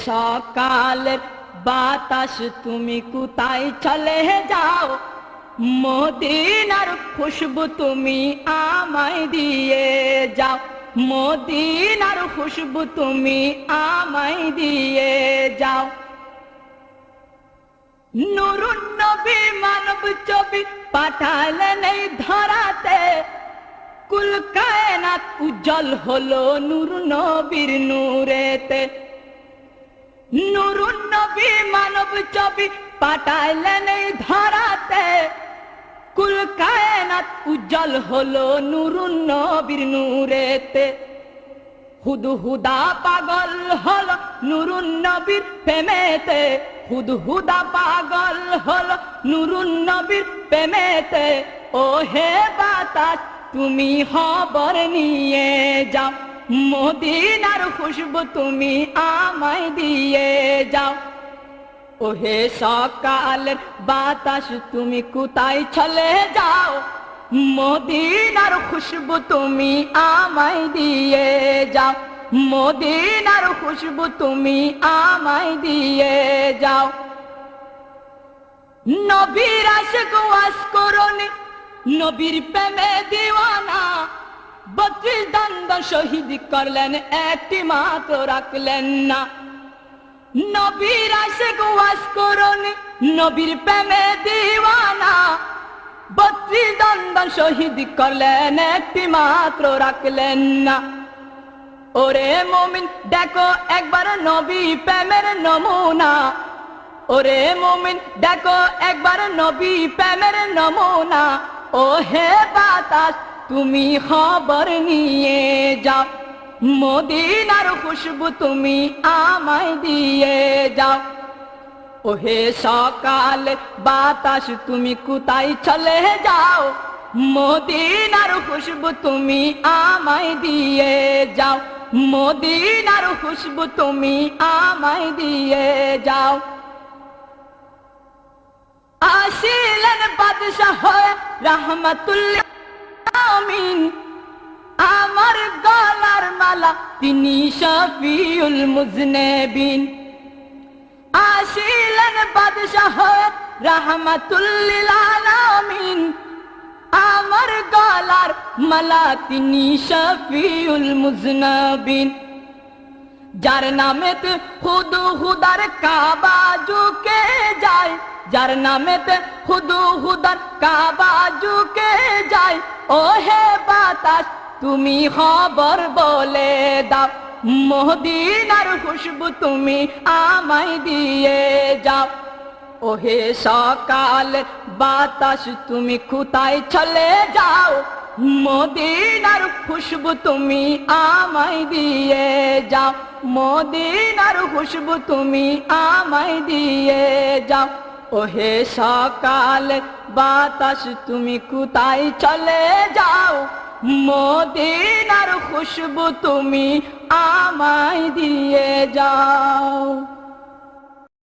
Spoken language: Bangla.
সকালের বাতাস তুমি কোথায় চলে যাও, মদিনার খুশবু তুমি আমায় দিয়ে যাও, মদিনার খুশবু তুমি আমায় দিয়ে যাও। নূরুন নবী মানব ছবি পাঠালেন এই ধরাতে, কুল কায়নাত উজ্জ্বল হলো নূর নবীর নূরেতে। নূরুন নবী মানব ছবি পাঠালেন এই ধরাতে, কুল কায়নাত উজ্জ্বল হলো নূরুন নবীর নূরেতে। হুদহুদা পাগল হলো নূরুন নবীর প্রেমেতে, হুদহুদা পাগল হলো নূরুন নবীর প্রেমেতে। ও হে বাতাস তুমি খবর নিয়ে যাও, মদিনার খুশবু তুমি আমায় দিয়ে যাও। ও হে সকালের বাতাস তুমি কোথায় চলে যাও, মদিনার খুশবু তুমি আমায় দিয়ে যাও, মদিনার খুশবু তুমি আমায় দিয়ে যাও। নবীর আশিক ওয়াস করনি, নবীর প্রেমে দিওয়ানা, 32 দন্দ শহীদ করলেন একটি মাত্র রাখলেন না। নবীর আশিক ওয়াস করনি, নবীর প্রেমে দিওয়ানা, 32 দন্দ শহীদ করলেন একটি মাত্র রাখলেন না। ওরে মুমিন দেখো একবার নবী প্রেমের নমুনা, ওরে মুমিন দেখো একবার নবী প্রেমের নমুনা। ও হে বাতাস তুমি খবর নিয়ে যাও, মদিনার খুশবু তুমি আমায় দিয়ে যাও। ও হে সকালে বাতাস তুমি কোথায় চলে যাও, মদিনার খুশবু তুমি আমায় দিয়ে যাও, মদিনার খুশবু তুমি আমায় দিয়ে যাও। আসিলেন বাদশাহ হয়ে রাহমাতুল আমিন, আমার গলার মালা তিনি শফিউল মুজনিবিন। আসিলেন বাদশাহ হয়ে রাহমাতুল আলামিন, আমার গলার মালা তিনি শফিউল মুজনিবিন। যার নামেতে হুদহুদার কাবা ঝুঁকে যায়, যার নামেতে হুদহুদার কাবা ঝুঁকে যায়। ও হে বাতাস তুমি খবর বলে দাও, মদিনার খুশবু তুমি আমায় দিয়ে যাও। ও হে সকালের বাতাস তুমি কোথায় চলে যাও, মদিনার খুশবু তুমি আমায় দিয়ে যাও, মদিনার খুশবু তুমি আমায় দিয়ে যাও। ও হে সকালের বাতাস তুমি কোথায় চলে যাও, মদিনার খুশবু তুমি আমায় দিয়ে যাও।